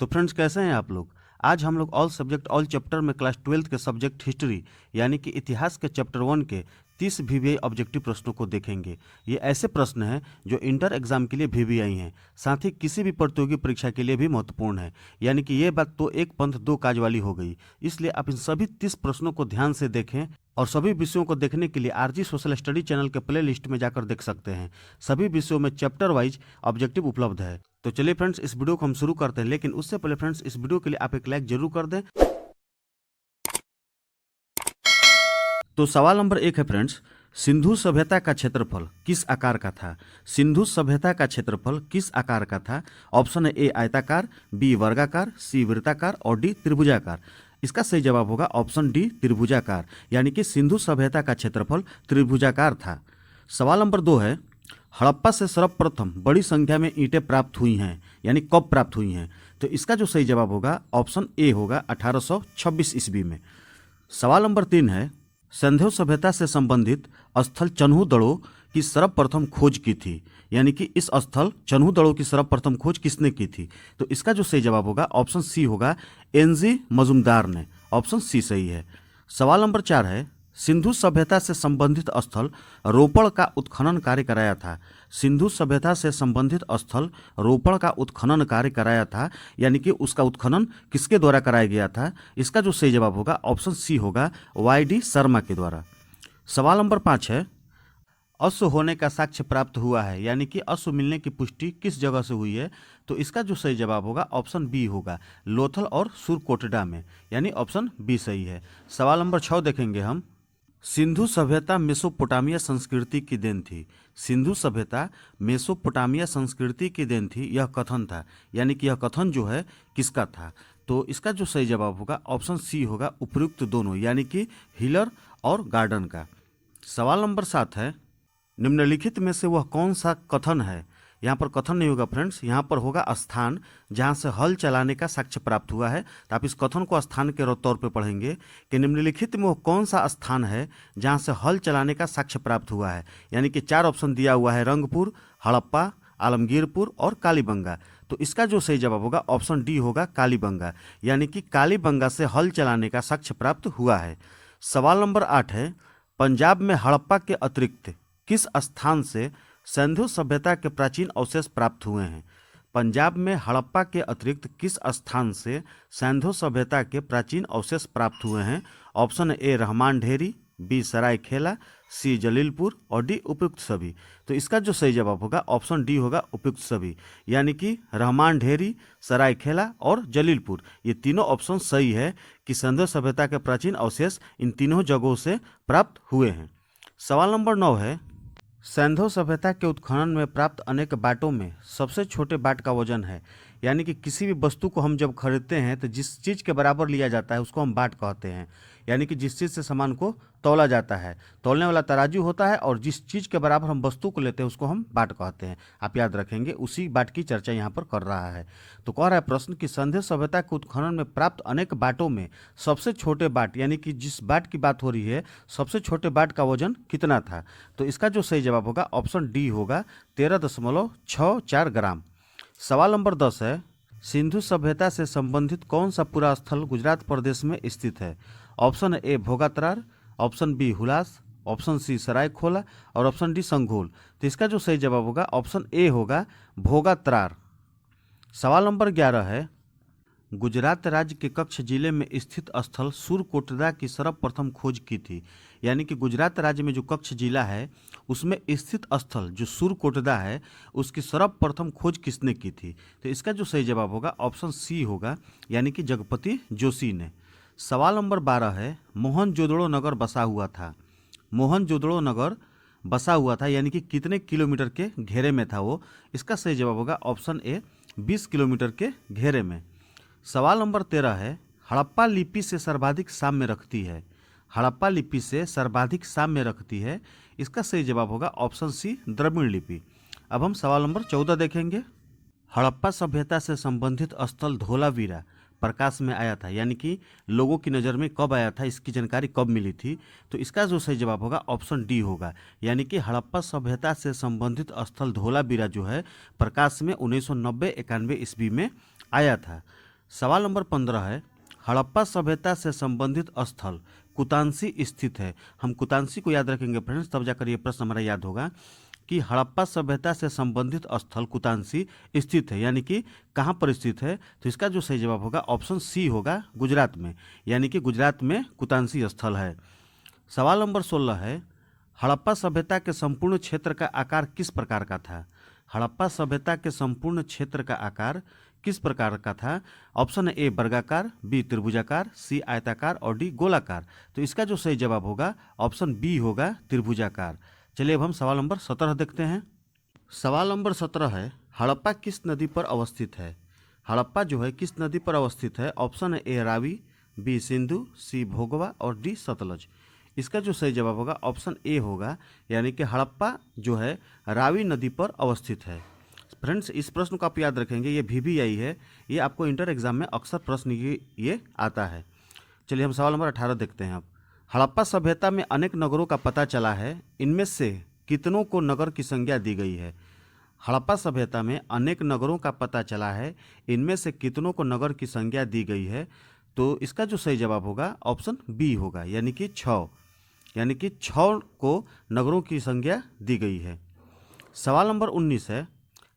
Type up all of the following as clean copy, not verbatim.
तो फ्रेंड्स, कैसे हैं आप लोग। आज हम लोग ऑल सब्जेक्ट ऑल चैप्टर में क्लास 12 के सब्जेक्ट हिस्ट्री यानी कि इतिहास के चैप्टर 1 के 30 VVI ऑब्जेक्टिव प्रश्नों को देखेंगे। ये ऐसे प्रश्न हैं जो इंटर एग्जाम के लिए VVI हैं, साथ ही किसी भी प्रतियोगी परीक्षा के लिए भी महत्वपूर्ण है। यानी कि ये बात तो एक पंथ दो काज वाली हो गई। इसलिए आप इन सभी 30 प्रश्नों को ध्यान से देखें और सभी विषयों को देखने के लिए आरजी सोशल स्टडी चैनल के प्ले लिस्ट में जाकर देख सकते हैं। सभी विषयों में चैप्टर वाइज ऑब्जेक्टिव उपलब्ध है। तो चलिए फ्रेंड्स, इस वीडियो को हम शुरू करते हैं, लेकिन उससे पहले फ्रेंड्स, इस वीडियो के लिए आप एक लाइक जरूर कर दें। तो सवाल नंबर 1 है फ्रेंड्स, सिंधु सभ्यता का क्षेत्रफल किस आकार का था। सिंधु सभ्यता का क्षेत्रफल किस आकार का था। ऑप्शन है ए आयताकार, बी वर्गाकार, सी वृत्ताकार और डी त्रिभुजाकार। इसका सही जवाब होगा ऑप्शन डी त्रिभुजाकार, यानी कि सिंधु सभ्यता का क्षेत्रफल त्रिभुजाकार था। सवाल नंबर 2 है, हड़प्पा से सर्वप्रथम बड़ी संख्या में ईंटें प्राप्त हुई हैं, यानी कब प्राप्त हुई हैं। तो इसका जो सही जवाब होगा ऑप्शन ए होगा 1826 ईस्वी में। सवाल नंबर 3 है, सिंधु सभ्यता से संबंधित स्थल चन्हु की सर्वप्रथम खोज की थी, यानी कि इस स्थल चन्हु की सर्वप्रथम खोज किसने की थी। तो इसका जो सही जवाब होगा ऑप्शन सी होगा NG मजुमदार ने। ऑप्शन सी सही है। सवाल नंबर 4 है, सिंधु सभ्यता से संबंधित स्थल रोपड़ का उत्खनन कार्य कराया था। सिंधु सभ्यता से संबंधित स्थल रोपड़ का उत्खनन कार्य कराया था, यानी कि उसका उत्खनन किसके द्वारा कराया गया था। इसका जो सही जवाब होगा ऑप्शन सी होगा YD शर्मा के द्वारा। सवाल नंबर 5 है, अश्व होने का साक्ष्य प्राप्त हुआ है, यानी कि अश्व मिलने की पुष्टि किस जगह से हुई है। तो इसका जो सही जवाब होगा ऑप्शन बी होगा लोथल और सुरकोटडा में, यानी ऑप्शन बी सही है। सवाल नंबर 6 देखेंगे हम, सिंधु सभ्यता मेसोपोटामिया संस्कृति की देन थी। सिंधु सभ्यता मेसोपोटामिया संस्कृति की देन थी, यह कथन था, यानी कि यह कथन जो है किसका था। तो इसका जो सही जवाब होगा ऑप्शन सी होगा उपयुक्त दोनों, यानी कि हिलर और गार्डन का। सवाल नंबर 7 है, निम्नलिखित में से वह कौन सा कथन है। यहाँ पर कथन नहीं होगा फ्रेंड्स, यहाँ पर होगा स्थान जहाँ से हल चलाने का साक्ष्य प्राप्त हुआ है। तो आप इस कथन को स्थान के तौर पे पढ़ेंगे कि निम्नलिखित में वो कौन सा स्थान है जहाँ से हल चलाने का साक्ष्य प्राप्त हुआ है। यानी कि 4 ऑप्शन दिया हुआ है, रंगपुर, हड़प्पा, आलमगीरपुर और कालीबंगा। तो इसका जो सही जवाब होगा ऑप्शन डी होगा कालीबंगा, यानी कि कालीबंगा से हल चलाने का साक्ष्य प्राप्त हुआ है। सवाल नंबर 8 है, पंजाब में हड़प्पा के अतिरिक्त किस स्थान से सिंधु सभ्यता के प्राचीन अवशेष प्राप्त हुए हैं। पंजाब में हड़प्पा के अतिरिक्त किस स्थान से सिंधु सभ्यता के प्राचीन अवशेष प्राप्त हुए हैं। ऑप्शन ए रहमान ढेरी, बी सरायखेला, सी जलीलपुर और डी उपयुक्त सभी। तो इसका जो सही जवाब होगा ऑप्शन डी होगा उपयुक्त सभी, यानी कि रहमान ढेरी, सरायखेला और जलीलपुर, ये तीनों ऑप्शन सही है कि सिंधु सभ्यता के प्राचीन अवशेष इन तीनों जगहों से प्राप्त हुए हैं। सवाल नंबर 9 है, सिंधु सभ्यता के उत्खनन में प्राप्त अनेक बाटों में सबसे छोटे बाट का वजन है। यानी कि किसी भी वस्तु को हम जब खरीदते हैं तो जिस चीज़ के बराबर लिया जाता है उसको हम बाट कहते हैं। यानी कि जिस चीज़ से सामान को तौला जाता है, तौलने वाला तराजू होता है, और जिस चीज़ के बराबर हम वस्तु को लेते हैं उसको हम बाट कहते हैं। आप याद रखेंगे, उसी बाट की चर्चा यहाँ पर कर रहा है। तो कह रहा है प्रश्न कि सिंधु सभ्यता के उत्खनन में प्राप्त अनेक बाटों में सबसे छोटे बाट, यानी कि जिस बाट की बात हो रही है सबसे छोटे बाट का वजन कितना था। तो इसका जो सही जवाब होगा ऑप्शन डी होगा 13.64 ग्राम। सवाल नंबर 10 है, सिंधु सभ्यता से संबंधित कौन सा पूरा स्थल गुजरात प्रदेश में स्थित है। Option A Bhogatrar, option B Hulas, option C Saraikhola और ऑप्शन डी संघोल। तो इसका जो सही जवाब होगा ऑप्शन ए होगा भोगात्रार। सवाल नंबर 11 है, गुजरात राज्य के कच्छ जिले में स्थित स्थल सुरकोटदा की सर्वप्रथम खोज की थी। यानी कि गुजरात राज्य में जो कच्छ जिला है उसमें स्थित स्थल जो सुरकोटदा है उसकी सर्वप्रथम खोज किसने की थी। तो इसका जो सही जवाब होगा ऑप्शन सी होगा, यानी कि जगपति जोशी ने। सवाल नंबर 12 है, मोहनजोदड़ो नगर बसा हुआ था। मोहनजोदड़ो नगर बसा हुआ था, यानी कि कितने किलोमीटर के घेरे में था वो। इसका सही जवाब होगा ऑप्शन ए 20 किलोमीटर के घेरे में। सवाल नंबर 13 है, हड़प्पा लिपि से सर्वाधिक साम्य रखती है। हड़प्पा लिपि से सर्वाधिक साम्य रखती है, इसका सही जवाब होगा ऑप्शन सी द्रविड़ लिपि। अब हम सवाल नंबर 14 देखेंगे। हड़प्पा सभ्यता से संबंधित स्थल धोलावीरा प्रकाश में आया था, यानी कि लोगों की नज़र में कब आया था, इसकी जानकारी कब मिली थी। तो इसका जो सही जवाब होगा ऑप्शन डी होगा, यानी कि हड़प्पा सभ्यता से संबंधित स्थल धोलावीरा जो है प्रकाश में 1990-91 ईस्वी में आया था। सवाल नंबर 15 है, हड़प्पा सभ्यता से संबंधित स्थल कुतांसी स्थित है। हम कुतांसी को याद रखेंगे फ्रेंड्स, तब जाकर ये प्रश्न हमारा याद होगा कि हड़प्पा सभ्यता से संबंधित स्थल कुतांसी स्थित है, यानी कि कहाँ पर स्थित है। तो इसका जो सही जवाब होगा ऑप्शन सी होगा, गुजरात में, यानी कि गुजरात में कुतांसी स्थल है। सवाल नंबर 16 है, हड़प्पा सभ्यता के संपूर्ण क्षेत्र का आकार किस प्रकार का था। हड़प्पा सभ्यता के संपूर्ण क्षेत्र का आकार किस प्रकार का था। ऑप्शन है ए वर्गाकार, बी त्रिभुजाकार, सी आयताकार और डी गोलाकार। तो इसका जो सही जवाब होगा ऑप्शन बी होगा, त्रिभुजाकार। चलिए अब हम सवाल नंबर 17 देखते हैं। सवाल नंबर 17 है, हड़प्पा किस नदी पर अवस्थित है। हड़प्पा जो है किस नदी पर अवस्थित है। ऑप्शन है ए रावी, बी सिंधु, सी भोगवा और डी सतलज। इसका जो सही जवाब होगा ऑप्शन ए होगा, यानी कि हड़प्पा जो है रावी नदी पर अवस्थित है। फ्रेंड्स, इस प्रश्न को आप याद रखेंगे, ये VVI है, ये आपको इंटर एग्जाम में अक्सर प्रश्न ये आता है। चलिए हम सवाल नंबर 18 देखते हैं। अब हड़प्पा सभ्यता में अनेक नगरों का पता चला है, इनमें से कितनों को नगर की संज्ञा दी गई है। हड़प्पा सभ्यता में अनेक नगरों का पता चला है, इनमें से कितनों को नगर की संज्ञा दी गई है। तो इसका जो सही जवाब होगा ऑप्शन बी होगा, यानी कि 6, यानी कि 6 को नगरों की संज्ञा दी गई है। सवाल नंबर 19 है,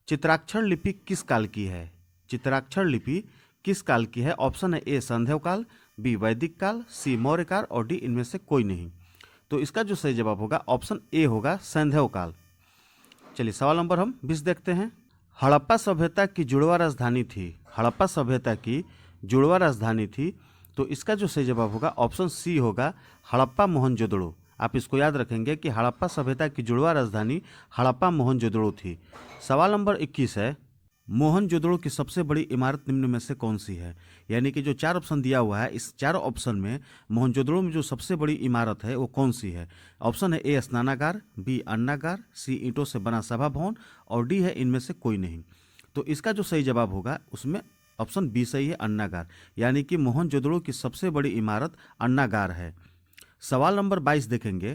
चित्राक्षर लिपि किस काल की है। चित्राक्षर लिपि किस काल की है। ऑप्शन है ए संध्यव काल, बी वैदिक काल, सी मौर्य काल और डी इनमें से कोई नहीं। तो इसका जो सही जवाब होगा ऑप्शन ए होगा, संध्यव काल। चलिए सवाल नंबर हम 20 देखते हैं। हड़प्पा सभ्यता की जुड़वा राजधानी थी। हड़प्पा सभ्यता की जुड़वा राजधानी थी। तो इसका जो सही जवाब होगा ऑप्शन सी होगा, हड़प्पा मोहनजोदड़ो। आप इसको याद रखेंगे कि हड़प्पा सभ्यता की जुड़वा राजधानी हड़प्पा मोहनजोदड़ो थी। सवाल नंबर 21 है, मोहनजोदड़ो की सबसे बड़ी इमारत निम्न में से कौन सी है। यानी कि जो 4 ऑप्शन दिया हुआ है, इस 4 ऑप्शन में मोहनजोदड़ो में जो सबसे बड़ी इमारत है वो कौन सी है। ऑप्शन है ए स्नानागार, बी अन्नागार, सी ईंटों से बना सभा भवन और डी है इनमें से कोई नहीं। तो इसका जो सही जवाब होगा उसमें ऑप्शन बी सही है, अन्नागार, यानी कि मोहनजोदड़ो की सबसे बड़ी इमारत अन्नागार है। सवाल नंबर 22 देखेंगे,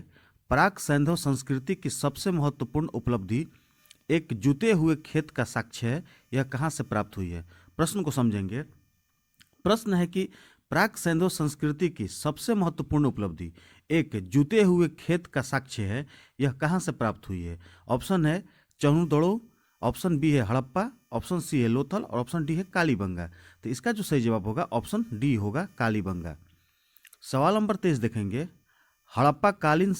प्राक सैंधव संस्कृति की सबसे महत्वपूर्ण उपलब्धि एक जुते हुए खेत का साक्ष्य है, यह कहाँ से प्राप्त हुई है। प्रश्न को समझेंगे। प्रश्न है कि प्राक सैंधव संस्कृति की सबसे महत्वपूर्ण उपलब्धि एक जुते हुए खेत का साक्ष्य है, यह कहाँ से प्राप्त हुई है। ऑप्शन है चन्हुदड़ो, ऑप्शन बी है हड़प्पा, ऑप्शन सी है लोथल और ऑप्शन डी है कालीबंगा। तो इसका जो सही जवाब होगा ऑप्शन डी होगा, कालीबंगा। सवाल नंबर 23 देखेंगे, हड़प्पा कालीन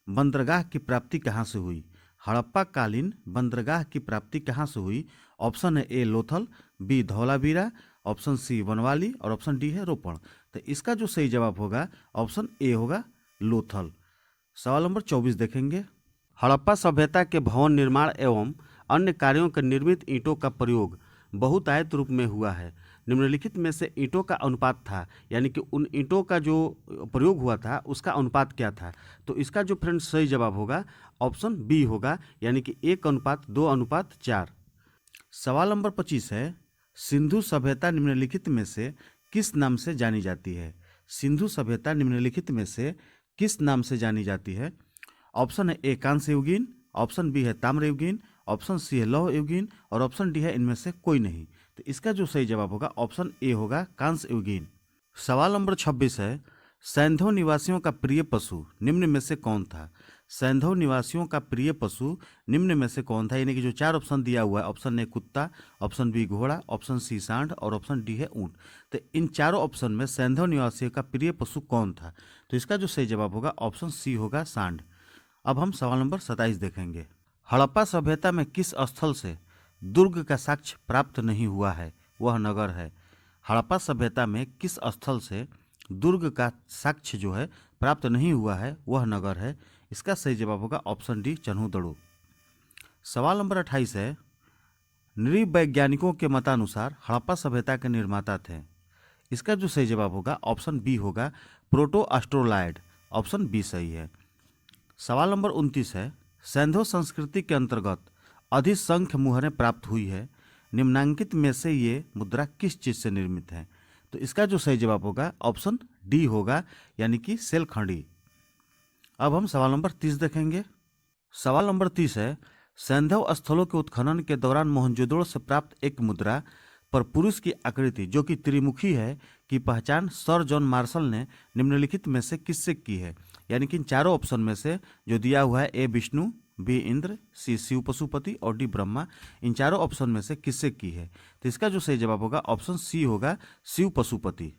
बंदरगाह की प्राप्ति कहाँ से हुई। हड़प्पा कालीन बंदरगाह की प्राप्ति कहाँ से हुई। ऑप्शन है A Lothal, B Dholavira, option C Banawali और ऑप्शन डी है रोपण। तो इसका जो सही जवाब होगा ऑप्शन ए होगा, लोथल। सवाल नंबर 24 देखेंगे, हड़प्पा सभ्यता के भवन निर्माण एवं अन्य कार्यों के निर्मित ईंटों का प्रयोग बहुतायत रूप में हुआ है, निम्नलिखित में से ईंटों का अनुपात था, यानी कि उन ईंटों का जो प्रयोग हुआ था उसका अनुपात क्या था। तो इसका जो फ्रेंड्स सही जवाब होगा ऑप्शन बी होगा, यानी कि 1:2:4। सवाल नंबर 25 है, सिंधु सभ्यता निम्नलिखित में से किस नाम से जानी जाती है। सिंधु सभ्यता निम्नलिखित में से किस नाम से जानी जाती है। ऑप्शन है ए कांस्य युगीन, ऑप्शन बी है ताम्र युगीन, ऑप्शन सी है लौह युगीन और ऑप्शन डी है इनमें से कोई नहीं। तो इसका जो सही जवाब होगा ऑप्शन ए होगा, कांस्य युगीन। सवाल नंबर 26 है, सैंधव निवासियों का प्रिय पशु निम्न में से कौन था। सैंधव निवासियों का प्रिय पशु निम्न में से कौन था, यानी कि जो 4 ऑप्शन दिया हुआ है, ऑप्शन ए कुत्ता, ऑप्शन बी घोड़ा, ऑप्शन सी सांड और ऑप्शन डी है ऊंट। तो इन चारों ऑप्शन में सैंधव निवासियों का प्रिय पशु कौन था। तो इसका जो सही जवाब होगा ऑप्शन सी होगा, सांड। अब हम सवाल नंबर 27 देखेंगे, हड़प्पा सभ्यता में किस स्थल से दुर्ग का साक्ष्य प्राप्त नहीं हुआ है, वह नगर है। हड़प्पा सभ्यता में किस स्थल से दुर्ग का साक्ष्य जो है प्राप्त नहीं हुआ है, वह नगर है। इसका सही जवाब होगा ऑप्शन डी, चन्हुदड़ो। सवाल नंबर 28 है, नृवैज्ञानिकों के मतानुसार हड़प्पा सभ्यता के निर्माता थे। इसका जो सही जवाब होगा ऑप्शन बी होगा, प्रोटो एस्ट्रोलाइड। ऑप्शन बी सही है। सवाल नंबर 29 है, सैंधव संस्कृति के अंतर्गत अधिसंख्य मुहरें प्राप्त हुई है, निम्नांकित में से ये मुद्रा किस चीज से निर्मित है। तो इसका जो सही जवाब होगा ऑप्शन डी होगा, यानी कि सेलखंडी। अब हम सवाल नंबर 30 देखेंगे। सवाल नंबर 30 है, सैंधव स्थलों के उत्खनन के दौरान मोहनजोदड़ो से प्राप्त एक मुद्रा पर पुरुष की आकृति जो कि त्रिमुखी है की पहचान सर जॉन मार्शल ने निम्नलिखित में से किससे की है? यानी कि इन चारों ऑप्शन में से जो दिया हुआ है, ए विष्णु, बी इंद्र, सी शिव पशुपति और डी ब्रह्मा, इन चारों ऑप्शन में से किससे की है? तो इसका जो सही जवाब होगा ऑप्शन सी होगा, शिव पशुपति।